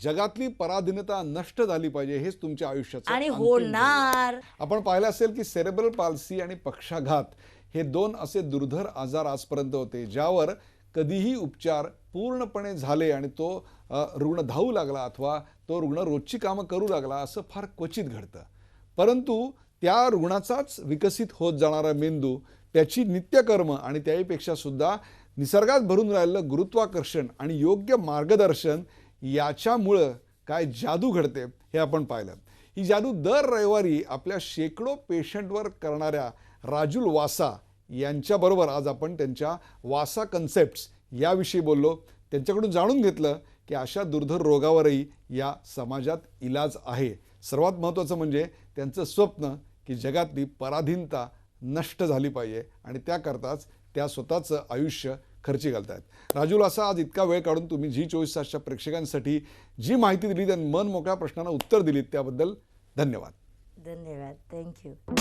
जगातली पराधीनता नष्ट झाली पाहिजे, हेच तुमच्या आयुष्याचं आणि अंतिम ध्येय आहे. होणार. आपण पाहिलं असेल की सेरेब्रल पाल्सी आणि पक्षाघात हे दोन असे दुर्धर आजार आजपर्यंत होते, ज्यावर कधीही उपचार पूर्णपणे झाले आणि तो रुग्ण धावू लागला अथवा तो रुग्ण रोजची कामं करू लागला, असं फार क्वचित घडतं. परंतु त्या रुग्णाचाच विकसित होत जाणारा मेंदू, त्याची नित्यकर्म आणि त्याहीपेक्षा सुद्धा निसर्गात भरून राहिलेलं गुरुत्वाकर्षण आणि योग्य मार्गदर्शन याच्यामुळं काय जादू घडते हे आपण पाहिलं. ही जादू दर रविवारी आपल्या शेकडो पेशंटवर करणाऱ्या राजुल वासा यांच्याबरोबर आज आपण त्यांच्या वासा कन्सेप्ट्स याविषयी बोललो. त्यांच्याकडून जाणून घेतलं की अशा दुर्धर रोगावरही या समाजात इलाज आहे. सर्वात महत्त्वाचं म्हणजे त्यांचं स्वप्न की जगातली पराधीनता नष्ट झाली पाहिजे आणि त्याकरताच त्या स्वतःचं आयुष्य खर्ची घालतायत. राजुल वासा, आज इतका वेळ काढून तुम्ही झी 24 तासच्या प्रेक्षकांसाठी जी माहिती दिली आणि मन मोकळ्या प्रश्नांना उत्तर दिलीत त्याबद्दल धन्यवाद. धन्यवाद. थँक्यू.